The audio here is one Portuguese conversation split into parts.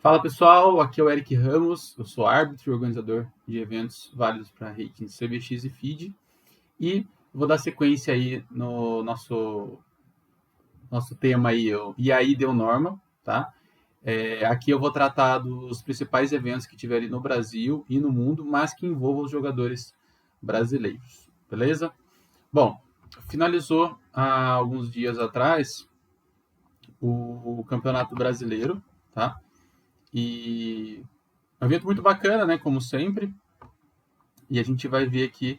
Fala pessoal, aqui é o Eric Ramos, eu sou árbitro e organizador de eventos válidos para ratings CBX e FIDE e vou dar sequência aí no nosso tema aí, e aí deu norma, tá? Aqui eu vou tratar dos principais eventos que tiverem no Brasil e no mundo, mas que envolvam os jogadores brasileiros, beleza? Bom, finalizou há alguns dias atrás o Campeonato Brasileiro, tá? E é um evento muito bacana, né? Como sempre. E a gente vai ver aqui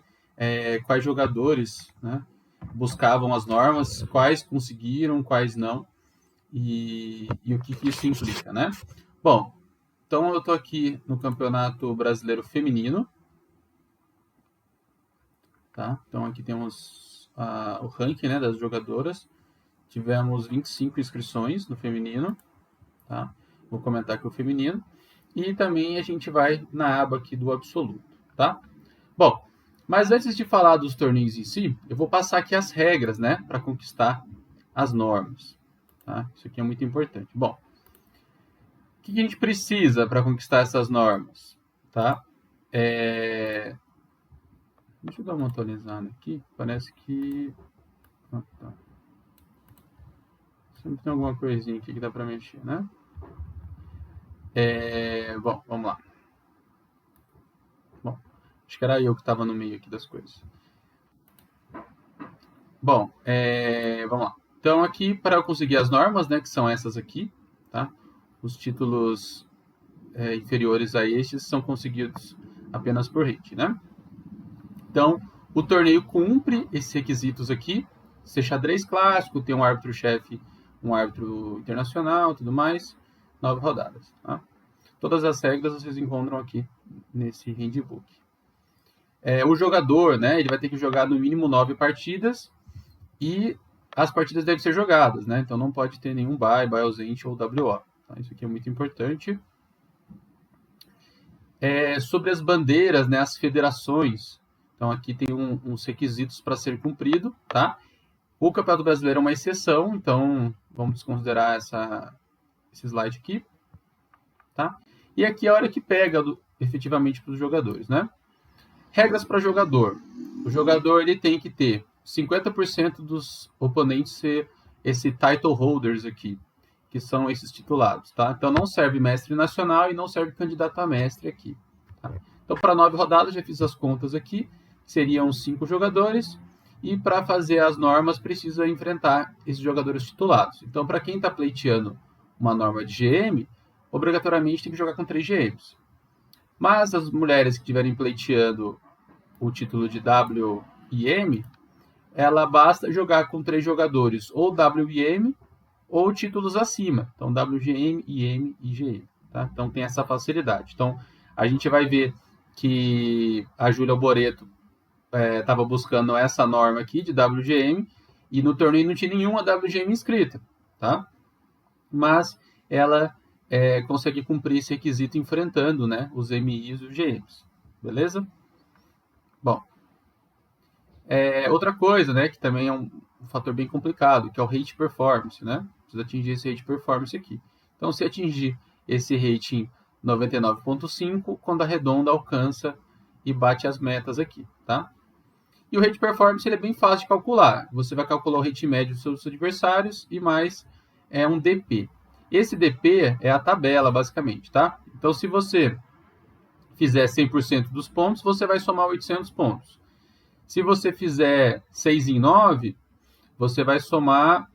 quais jogadores, né, buscavam as normas, quais conseguiram, quais não, e o que isso implica, né? Bom, então eu estou aqui no Campeonato Brasileiro Feminino. Tá? Então aqui temos o ranking, né, das jogadoras. Tivemos 25 inscrições no feminino. Tá? Vou comentar aqui o feminino. E também a gente vai na aba aqui do absoluto. Tá? Bom, mas antes de falar dos torneios em si, eu vou passar aqui as regras, né, para conquistar as normas. Tá? Isso aqui é muito importante. Bom, o que a gente precisa para conquistar essas normas? Tá? Deixa eu dar uma atualizada aqui. Parece que... tá. Sempre tem alguma coisinha aqui que dá para mexer, né? Bom, vamos lá. Bom, acho que era eu que estava no meio aqui das coisas. Bom, vamos lá. Então, aqui, para eu conseguir as normas, né, que são essas aqui, tá? Os títulos inferiores a estes são conseguidos apenas por rate, né? Então, o torneio cumpre esses requisitos aqui. Ser xadrez clássico, ter um árbitro-chefe, um árbitro internacional, tudo mais. 9 rodadas, tá? Todas as regras vocês encontram aqui nesse handbook. O jogador, né, ele vai ter que jogar no mínimo 9 partidas e as partidas devem ser jogadas, né? Então não pode ter nenhum bye ausente ou WO. Tá? Isso aqui é muito importante. Sobre as bandeiras, né, as federações. Então aqui tem uns requisitos para ser cumprido, tá? O Campeonato Brasileiro é uma exceção, então vamos desconsiderar esse slide aqui, tá? E aqui é a hora que pega efetivamente para os jogadores, né? Regras para jogador. O jogador ele tem que ter 50% dos oponentes ser esse title holders aqui, que são esses titulados, tá? Então não serve mestre nacional e não serve candidato a mestre aqui. Tá? Então para 9 rodadas, já fiz as contas aqui, seriam 5 jogadores, e para fazer as normas precisa enfrentar esses jogadores titulados. Então para quem está pleiteando uma norma de GM, obrigatoriamente tem que jogar com 3 GMs. Mas as mulheres que estiverem pleiteando o título de W e M, ela basta jogar com 3 jogadores, ou W e M, ou títulos acima. Então, WGM, IM e GM. Tá? Então, tem essa facilidade. Então, a gente vai ver que a Júlia Boreto estava buscando essa norma aqui de WGM, e no torneio não tinha nenhuma WGM inscrita. Tá? Mas ela consegue cumprir esse requisito enfrentando, né, os MIs e os GMs. Beleza? Bom, outra coisa, né, que também é um fator bem complicado, que é o rate performance, né? Precisa atingir esse rate performance aqui. Então, se atingir esse rating 99.5, quando arredonda, alcança e bate as metas aqui, tá? E o rate performance ele é bem fácil de calcular. Você vai calcular o rate médio dos seus adversários e mais um DP. Esse DP é a tabela, basicamente, tá? Então, se você fizer 100% dos pontos, você vai somar 800 pontos. Se você fizer 6 em 9, você vai somar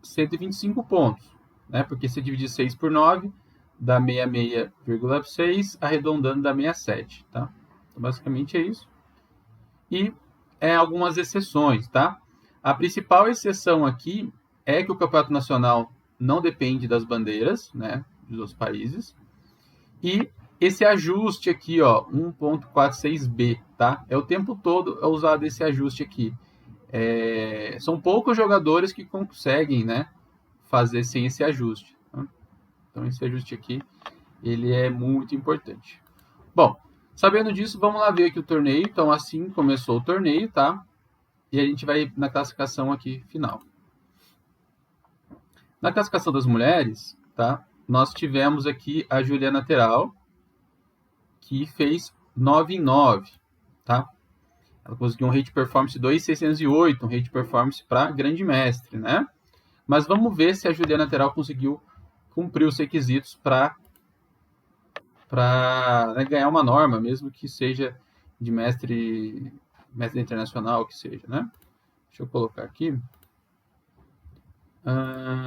125 pontos, né? Porque se dividir 6 por 9, dá 66,6, arredondando dá 67, tá? Então, basicamente é isso. E algumas exceções, tá? A principal exceção aqui é que o Campeonato Nacional não depende das bandeiras, né, dos países. E esse ajuste aqui, ó, 1.46b, tá? O tempo todo é usado esse ajuste aqui. São poucos jogadores que conseguem, né, fazer sem esse ajuste. Tá? Então, esse ajuste aqui, ele é muito importante. Bom, sabendo disso, vamos lá ver aqui o torneio. Então, assim começou o torneio, tá? E a gente vai na classificação aqui final. Na classificação das mulheres, tá? nós tivemos aqui a Juliana Teral, que fez 9 em 9, tá? Ela conseguiu um rate performance 2.608, um rate performance para grande mestre, né? Mas vamos ver se a Juliana Teral conseguiu cumprir os requisitos para né, ganhar uma norma, mesmo que seja de mestre internacional, que seja, né? Deixa eu colocar aqui.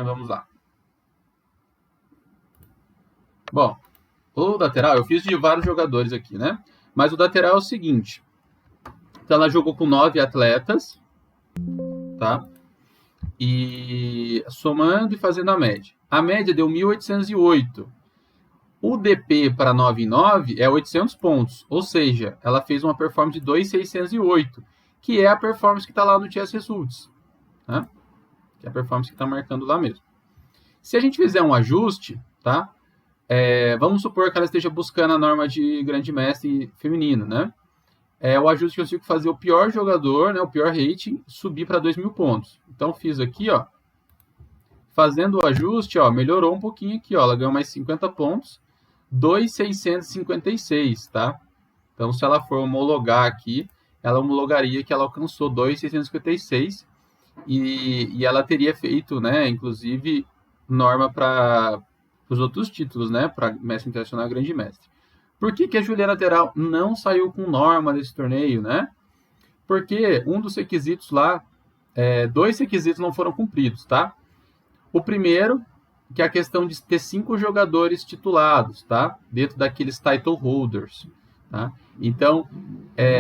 Vamos lá. Bom, o lateral, eu fiz de vários jogadores aqui, né? Mas o lateral é o seguinte. Então, ela jogou com 9 atletas, tá? E somando e fazendo a média. A média deu 1.808. O DP para 9 em 9 é 800 pontos. Ou seja, ela fez uma performance de 2.608, que é a performance que está lá no TS Results, né? Que é a performance que está marcando lá mesmo. Se a gente fizer um ajuste, tá? Vamos supor que ela esteja buscando a norma de grande mestre feminino, né? O ajuste que eu consigo fazer o pior jogador, né, o pior rating, subir para 2.000 pontos. Então, fiz aqui, ó, fazendo o ajuste, ó, melhorou um pouquinho aqui, ó, ela ganhou mais 50 pontos, 2.656, tá? Então, se ela for homologar aqui, ela homologaria que ela alcançou 2.656 e ela teria feito, né, inclusive, norma para os outros títulos, né, para mestre internacional e grande mestre. Por que a Juliana Teral não saiu com norma desse torneio, né? Porque um dos requisitos lá, 2 requisitos não foram cumpridos, tá? O primeiro, que é a questão de ter 5 jogadores titulados, tá? Dentro daqueles title holders, tá? Então,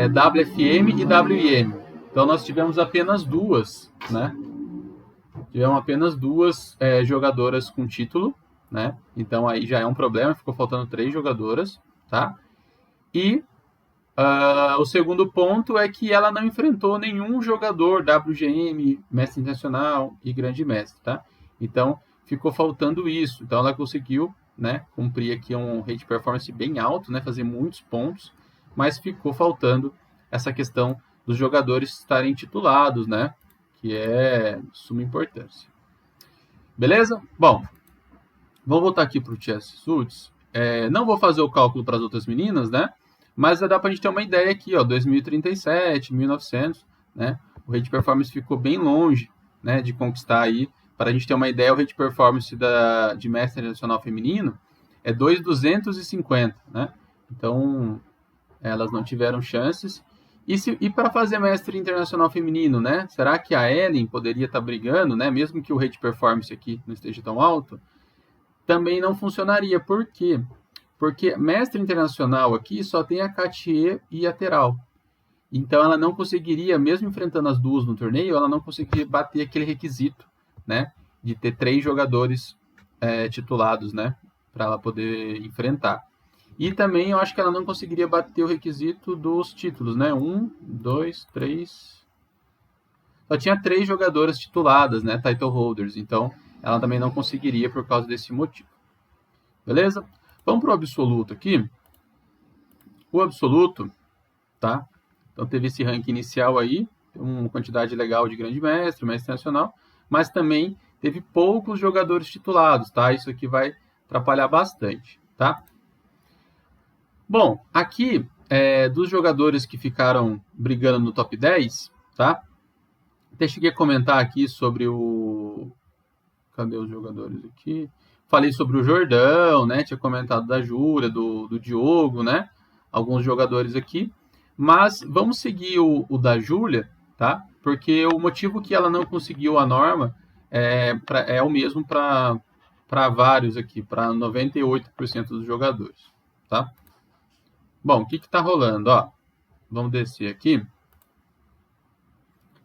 WFM e WM. Então, nós tivemos apenas 2, né? Tivemos apenas 2 jogadoras com título, né? Então, aí já é um problema, ficou faltando 3 jogadoras, tá? E o segundo ponto é que ela não enfrentou nenhum jogador WGM, mestre internacional e grande mestre, tá? Então, ficou faltando isso. Então, ela conseguiu, né, cumprir aqui um rate performance bem alto, né, fazer muitos pontos, mas ficou faltando essa questão dos jogadores estarem titulados, né, que é de suma importância. Beleza? Bom, vou voltar aqui para o Chess Suits. Não vou fazer o cálculo para as outras meninas, né? Mas dá para a gente ter uma ideia aqui, ó, 2037, 1900, né? O rate performance ficou bem longe, né, de conquistar aí. Para a gente ter uma ideia, o rate performance de mestre internacional feminino é 2.250, né? Então, elas não tiveram chances. E para fazer mestre internacional feminino, né? Será que a Ellen poderia estar brigando, né? Mesmo que o rate performance aqui não esteja tão alto? Também não funcionaria. Por quê? Porque mestre internacional aqui só tem a Cartier e a Teral. Então ela não conseguiria, mesmo enfrentando as duas no torneio, ela não conseguiria bater aquele requisito, né? De ter 3 jogadores titulados, né? Para ela poder enfrentar. E também eu acho que ela não conseguiria bater o requisito dos títulos, né? 1, 2, 3. Só tinha 3 jogadoras tituladas, né? Title holders. Então ela também não conseguiria por causa desse motivo. Beleza? Vamos para o absoluto aqui. O absoluto, tá? Então teve esse ranking inicial aí, uma quantidade legal de grande mestre, mestre nacional, mas também teve poucos jogadores titulados, tá? Isso aqui vai atrapalhar bastante, tá? Bom, aqui, dos jogadores que ficaram brigando no top 10, tá? Até cheguei a comentar aqui sobre o... Cadê os jogadores aqui? Falei sobre o Jordão, né? Tinha comentado da Júlia, do Diogo, né? Alguns jogadores aqui. Mas vamos seguir o da Júlia, tá? Porque o motivo que ela não conseguiu a norma é o mesmo para vários aqui, para 98% dos jogadores, tá? Bom, o que está rolando? Ó, vamos descer aqui.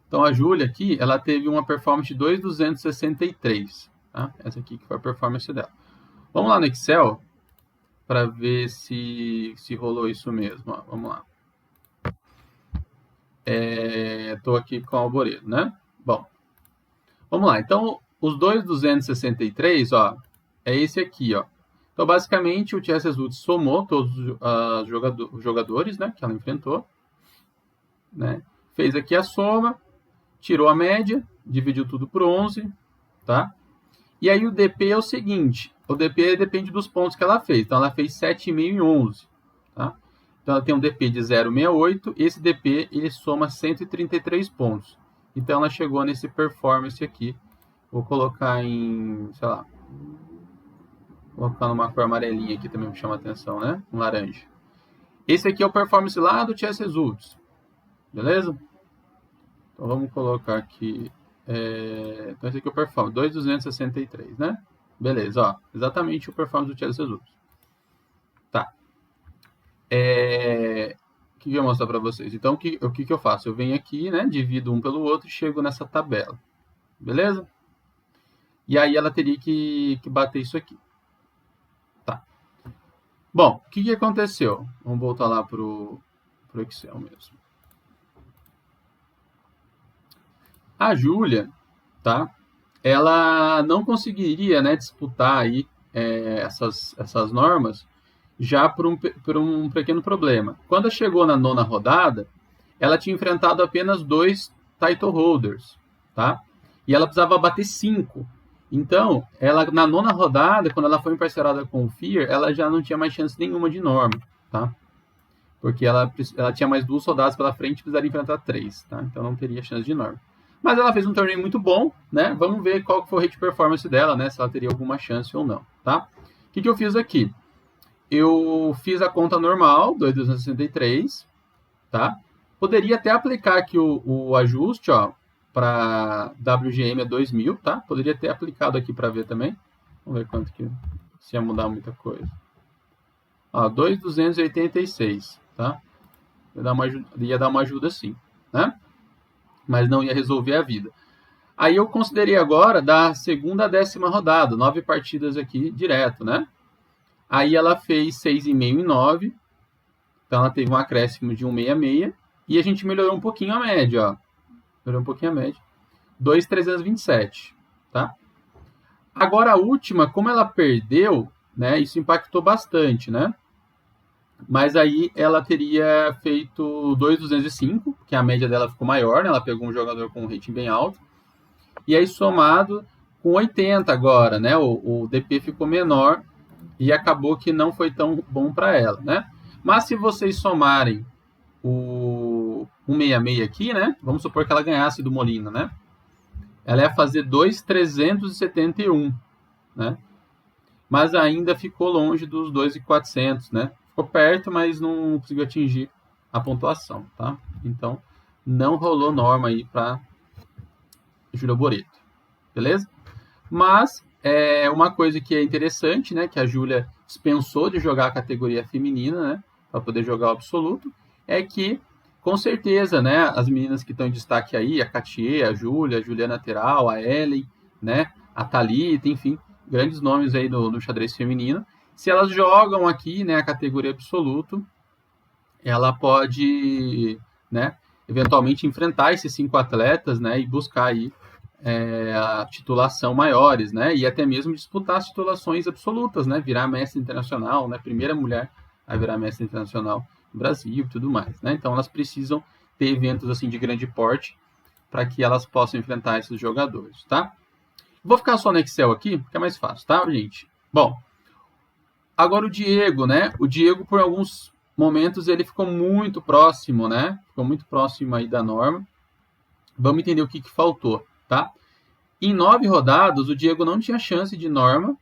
Então, a Júlia aqui, ela teve uma performance de 2.263. Tá? Essa aqui que foi a performance dela. Vamos lá no Excel para ver se rolou isso mesmo. Ó, vamos lá. Estou aqui com o Alvoredo, né? Bom, vamos lá. Então, os 2.263, ó, é esse aqui, ó. Então, basicamente, o Chess Results somou todos os jogadores, né, que ela enfrentou, né? Fez aqui a soma, tirou a média, dividiu tudo por 11, tá? E aí o DP é o seguinte, o DP depende dos pontos que ela fez. Então ela fez 7,5 em 11, tá? Então ela tem um DP de 0,68, esse DP ele soma 133 pontos. Então ela chegou nesse performance aqui. Vou colocar em, sei lá, colocar numa cor amarelinha aqui também me chama a atenção, né? Um laranja. Esse aqui é o performance lá do Chess Results, beleza? Então vamos colocar aqui, então esse aqui é o performance, 2.263, né? Beleza, ó, exatamente o performance do Chess Results. Tá. O que eu vou mostrar para vocês? Então, o que eu faço? Eu venho aqui, né, divido um pelo outro e chego nessa tabela, beleza? E aí ela teria que bater isso aqui. Tá. Bom, o que aconteceu? Vamos voltar lá pro Excel mesmo. A Júlia, tá? Ela não conseguiria, né, disputar aí essas normas já por um pequeno problema. Quando chegou na 9ª rodada, ela tinha enfrentado apenas 2 title holders, tá? E ela precisava bater 5. Então, ela na 9ª rodada, quando ela foi emparcerada com o Fear, ela já não tinha mais chance nenhuma de norma, tá? Porque ela tinha mais 2 rodadas pela frente e precisaria enfrentar 3, tá? Então não teria chance de norma. Mas ela fez um torneio muito bom, né? Vamos ver qual foi o rate performance dela, né? Se ela teria alguma chance ou não, tá? O que eu fiz aqui? Eu fiz a conta normal, 2.263, tá? Poderia até aplicar aqui o ajuste, ó, para WGM é 2.000, tá? Poderia ter aplicado aqui para ver também. Vamos ver quanto que se ia mudar muita coisa. Ó, 2.286, tá? Ia dar uma ajuda sim, né? Mas não ia resolver a vida. Aí eu considerei agora da 2ª à 10ª rodada, 9 partidas aqui direto, né? Aí ela fez 6,5 em 9, então ela teve um acréscimo de 1,66, e a gente melhorou um pouquinho a média, ó. Melhorou um pouquinho a média. 2,327, tá? Agora a última, como ela perdeu, né? Isso impactou bastante, né? Mas aí ela teria feito 2,205, que a média dela ficou maior, né? Ela pegou um jogador com um rating bem alto. E aí somado com 80 agora, né? O DP ficou menor e acabou que não foi tão bom para ela, né? Mas se vocês somarem o 166 aqui, né? Vamos supor que ela ganhasse do Molina, né? Ela ia fazer 2,371, né? Mas ainda ficou longe dos 2.400, né? Ficou perto, mas não conseguiu atingir a pontuação, tá? Então, não rolou norma aí para Júlia Boreto, beleza? Mas, uma coisa que é interessante, né? Que a Júlia dispensou de jogar a categoria feminina, né? Para poder jogar o absoluto, é que, com certeza, né? As meninas que estão em destaque aí, a Katia, a Júlia, a Juliana Teral, a Ellen, né? A Thalita, enfim, grandes nomes aí no xadrez feminino. Se elas jogam aqui, né, a categoria absoluto, ela pode, né, eventualmente enfrentar esses 5 atletas, né, e buscar aí a titulação maiores, né, e até mesmo disputar as titulações absolutas, né, virar mestre internacional, né, primeira mulher a virar mestre internacional no Brasil e tudo mais, né. Então elas precisam ter eventos assim de grande porte para que elas possam enfrentar esses jogadores, tá? Vou ficar só no Excel aqui, porque é mais fácil, tá, gente? Bom, agora o Diego, né? O Diego, por alguns momentos, ele ficou muito próximo, né? Ficou muito próximo aí da norma. Vamos entender o que faltou, tá? Em 9 rodadas, o Diego não tinha chance de norma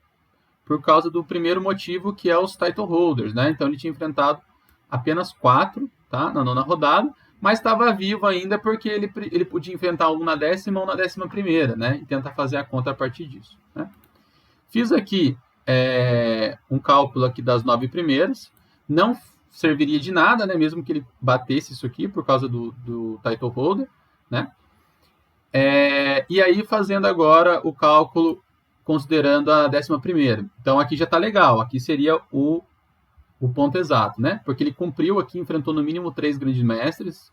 por causa do primeiro motivo, que é os title holders, né? Então, ele tinha enfrentado apenas 4, tá? Na 9ª rodada, mas estava vivo ainda porque ele podia enfrentar um na 10ª ou na 11ª, né? E tentar fazer a conta a partir disso, né? Fiz aqui um cálculo aqui das 9 primeiras. Não serviria de nada, né? Mesmo que ele batesse isso aqui por causa do title holder, né? E aí fazendo agora o cálculo considerando a 11ª. Então aqui já está legal. Aqui seria o ponto exato, né? Porque ele cumpriu aqui, enfrentou no mínimo 3 grandes mestres,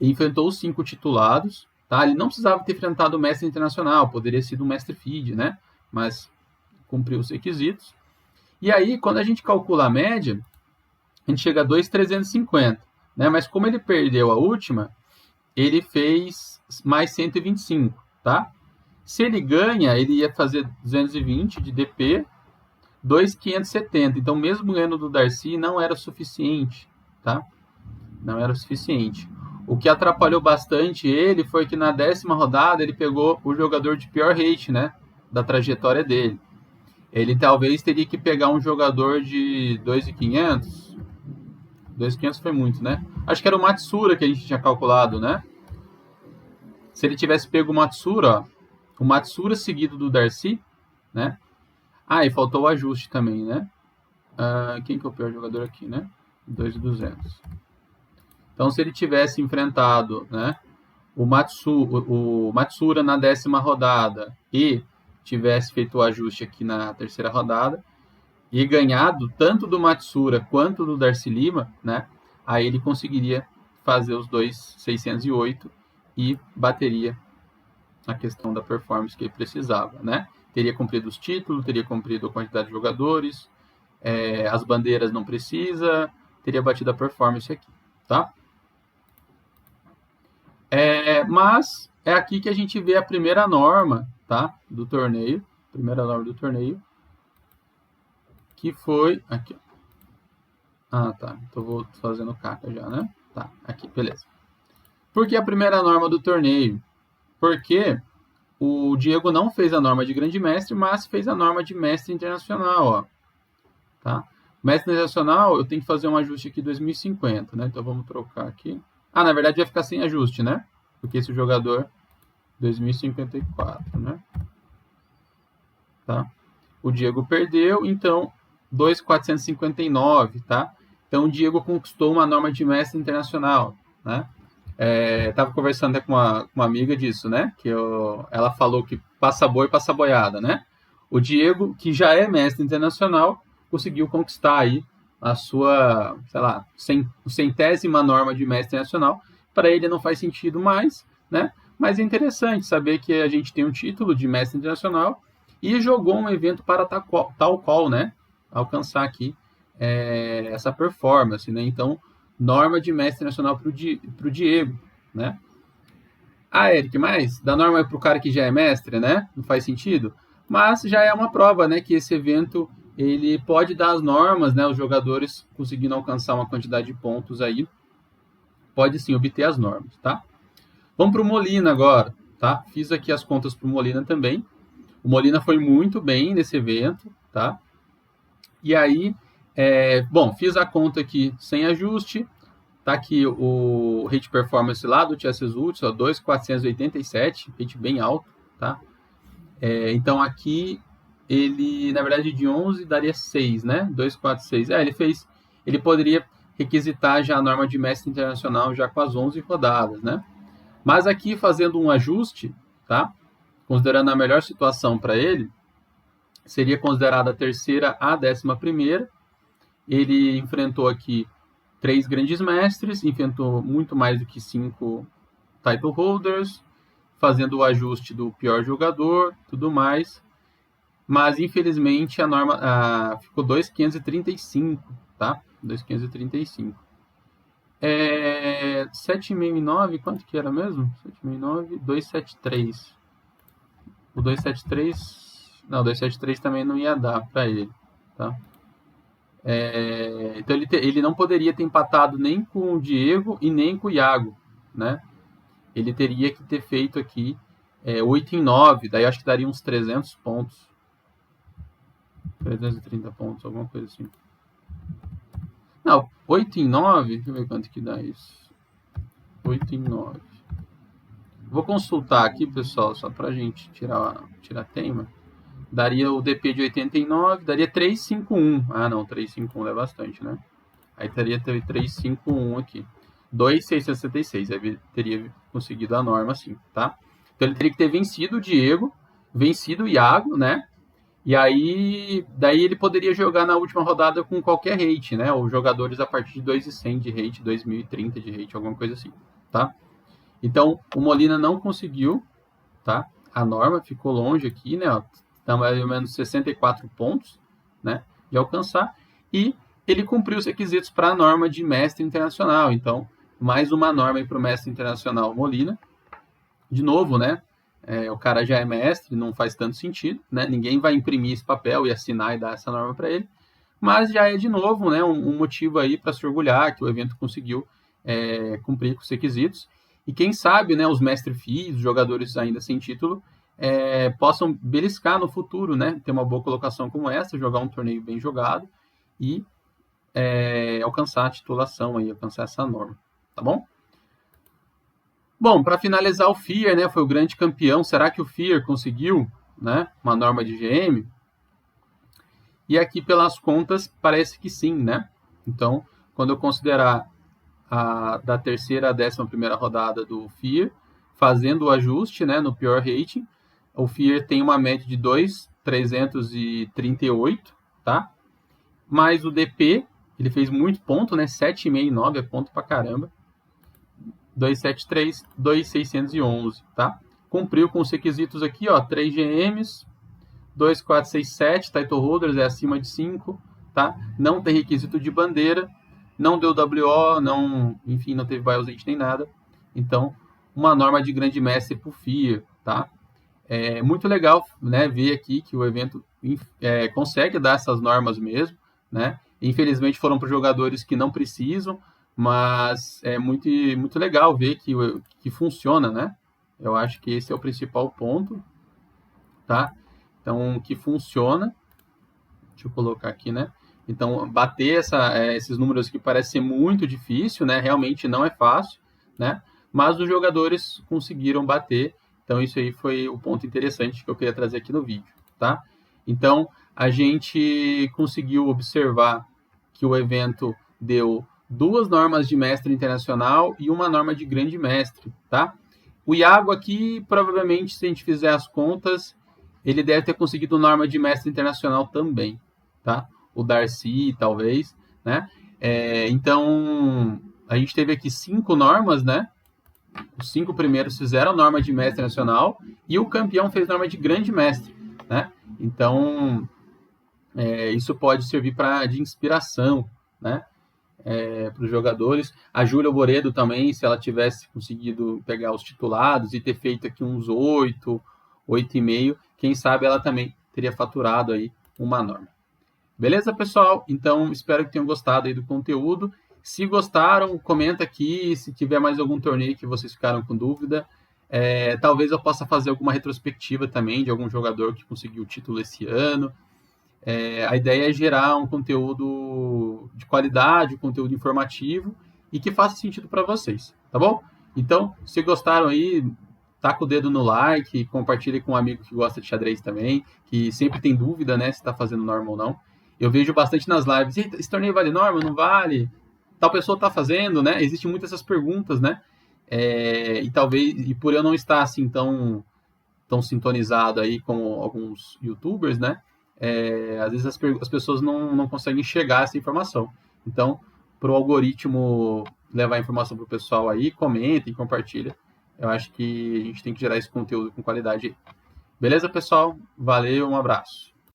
enfrentou os 5 titulados, tá? Ele não precisava ter enfrentado o mestre internacional, poderia ser um mestre feed, né? Mas cumpriu os requisitos. E aí, quando a gente calcula a média, a gente chega a 2.350, né? Mas como ele perdeu a última, ele fez mais 125, tá? Se ele ganha, ele ia fazer 220 de DP, 2.570. Então, mesmo ganhando do Darcy, não era suficiente, tá? Não era suficiente. O que atrapalhou bastante ele foi que na 10ª rodada ele pegou o jogador de pior rate, né? Da trajetória dele. Ele talvez teria que pegar um jogador de 2.500. 2.500 foi muito, né? Acho que era o Matsura que a gente tinha calculado, né? Se ele tivesse pego o Matsura, ó, o Matsura seguido do Darcy, né? Ah, e faltou o ajuste também, né? Quem que é o pior jogador aqui, né? 2.200. Então, se ele tivesse enfrentado, né, o Matsura na 10ª rodada e tivesse feito o ajuste aqui na 3ª rodada e ganhado tanto do Matsura quanto do Darcy Lima, né, aí ele conseguiria fazer os dois 608 e bateria a questão da performance que ele precisava, né? Teria cumprido os títulos, teria cumprido a quantidade de jogadores, as bandeiras não precisa, teria batido a performance aqui, tá? Mas é aqui que a gente vê a primeira norma, tá? Do torneio, primeira norma do torneio, que foi aqui. Tá. Então vou fazendo caca já, né? Tá, aqui, beleza. Por que a primeira norma do torneio? Porque o Diego não fez a norma de grande mestre, mas fez a norma de mestre internacional, ó. Tá? Mestre internacional, eu tenho que fazer um ajuste aqui 2050, né? Então vamos trocar aqui. Na verdade vai ficar sem ajuste, né? Porque esse jogador 2054, né? Tá? O Diego perdeu, então 2.459, tá? Então o Diego conquistou uma norma de mestre internacional, né? Tava conversando com uma amiga disso, né? Ela falou que passa boi, passa boiada, né? O Diego, que já é mestre internacional, conseguiu conquistar aí a sua, sei lá, 100ª norma de mestre internacional. Para ele não faz sentido mais, né? Mas é interessante saber que a gente tem um título de mestre internacional e jogou um evento para tal qual, né? Alcançar aqui essa performance, né? Então, norma de mestre nacional para o Diego, né? Eric, mas da norma para o cara que já é mestre, né? Não faz sentido? Mas já é uma prova, né? Que esse evento ele pode dar as normas, né? Os jogadores conseguindo alcançar uma quantidade de pontos aí, pode sim obter as normas, tá? Vamos para o Molina agora, tá? Fiz aqui as contas para o Molina também. O Molina foi muito bem nesse evento, tá? E aí, fiz a conta aqui sem ajuste. Tá aqui o rate performance lá do Chess Results, 2.487, rate bem alto, tá? Então aqui ele, na verdade, de 11 daria 6, né? 2.46. Ele poderia requisitar já a norma de mestre internacional já com as 11 rodadas, né? Mas aqui fazendo um ajuste, tá? Considerando a melhor situação para ele, seria considerada a 3ª a 11ª. Ele enfrentou aqui 3 grandes mestres, enfrentou muito mais do que 5 title holders, fazendo o ajuste do pior jogador, tudo mais. Mas, infelizmente, a norma ficou 2.535, tá? 2.535. 7.009, quanto que era mesmo? 7.009, 273. O 273... Não, o 273 também não ia dar para ele, tá? Então ele não poderia ter empatado nem com o Diego e nem com o Iago, né? Ele teria que ter feito aqui 8-9, daí acho que daria uns 300 pontos. 330 pontos, alguma coisa assim. Não, 8-9, deixa eu ver quanto que dá isso. 8-9. Vou consultar aqui, pessoal, só pra gente tirar a tema. Daria o DP de 89, daria 351. Não, 351 é bastante, né? Aí teria 351 aqui. 2.666. Aí teria conseguido a norma, sim, tá? Então ele teria que ter vencido o Diego, vencido o Iago, né? E aí, daí ele poderia jogar na última rodada com qualquer rate, né? Ou jogadores a partir de 2.100 de rate, 2.030 de rate, alguma coisa assim, tá? Então, o Molina não conseguiu, tá? A norma ficou longe aqui, né? Então, mais ou menos 64 pontos, né? De alcançar. E ele cumpriu os requisitos para a norma de mestre internacional. Então, mais uma norma para o mestre internacional Molina. De novo, né? o cara já é mestre, não faz tanto sentido, né? Ninguém vai imprimir esse papel e assinar e dar essa norma para ele. Mas já é, de novo, né, um motivo aí para se orgulhar que o evento conseguiu cumprir com os requisitos. E quem sabe, né, os mestre-FIs, os jogadores ainda sem título, possam beliscar no futuro, né? Ter uma boa colocação como essa, jogar um torneio bem jogado e alcançar a titulação aí, alcançar essa norma, tá bom? Bom, para finalizar, o FIA, né, foi o grande campeão. Será que o FIA conseguiu, né, uma norma de GM? E aqui, pelas contas, parece que sim, né? Então, quando eu considerar da terceira à 11ª rodada do FIA, fazendo o ajuste, né, no pure rating, o FIA tem uma média de 2.338, tá? Mas o DP, ele fez muito ponto, né? 7,5 e 9 é ponto pra caramba. 273, 2,611, tá? Cumpriu com os requisitos aqui, ó, 3 GMs, 2,467, title holders é acima de 5, tá? Não tem requisito de bandeira, não deu WO, não, enfim, não teve biosage nem nada. Então, uma norma de grande mestre pro FIA, tá? É muito legal, né, ver aqui que o evento consegue dar essas normas mesmo, né? Infelizmente foram para jogadores que não precisam, mas é muito, muito legal ver que funciona, né? Eu acho que esse é o principal ponto, tá? Então, que funciona. Deixa eu colocar aqui, né? Então, bater esses números aqui parece ser muito difícil, né? Realmente não é fácil, né? Mas os jogadores conseguiram bater. Então, isso aí foi o ponto interessante que eu queria trazer aqui no vídeo, tá? Então, a gente conseguiu observar que o evento deu 2 normas de mestre internacional e uma norma de grande mestre, tá? O Iago aqui, provavelmente, se a gente fizer as contas, ele deve ter conseguido norma de mestre internacional também, tá? O Darcy, talvez, né? Então, a gente teve aqui 5 normas, né? Os 5 primeiros fizeram norma de mestre nacional e o campeão fez norma de grande mestre, né? Então, isso pode servir de inspiração, né? Para os jogadores. A Júlia Boredo também, se ela tivesse conseguido pegar os titulados e ter feito aqui uns 8, 8,5, quem sabe ela também teria faturado aí uma norma. Beleza, pessoal? Então, espero que tenham gostado aí do conteúdo. Se gostaram, comenta aqui. Se tiver mais algum torneio que vocês ficaram com dúvida, talvez eu possa fazer alguma retrospectiva também de algum jogador que conseguiu o título esse ano. A ideia é gerar um conteúdo de qualidade, um conteúdo informativo e que faça sentido para vocês, tá bom? Então, se gostaram aí, taca o dedo no like, compartilhe com um amigo que gosta de xadrez também, que sempre tem dúvida, né, se está fazendo norma ou não. Eu vejo bastante nas lives, esse torneio vale norma, não vale? Tal pessoa está fazendo, né? Existem muitas essas perguntas, né? E talvez, e por eu não estar assim tão sintonizado aí com alguns youtubers, né? Às vezes as pessoas não conseguem chegar a essa informação. Então, para o algoritmo levar a informação para o pessoal aí, comenta e compartilha. Eu acho que a gente tem que gerar esse conteúdo com qualidade aí. Beleza, pessoal? Valeu, um abraço.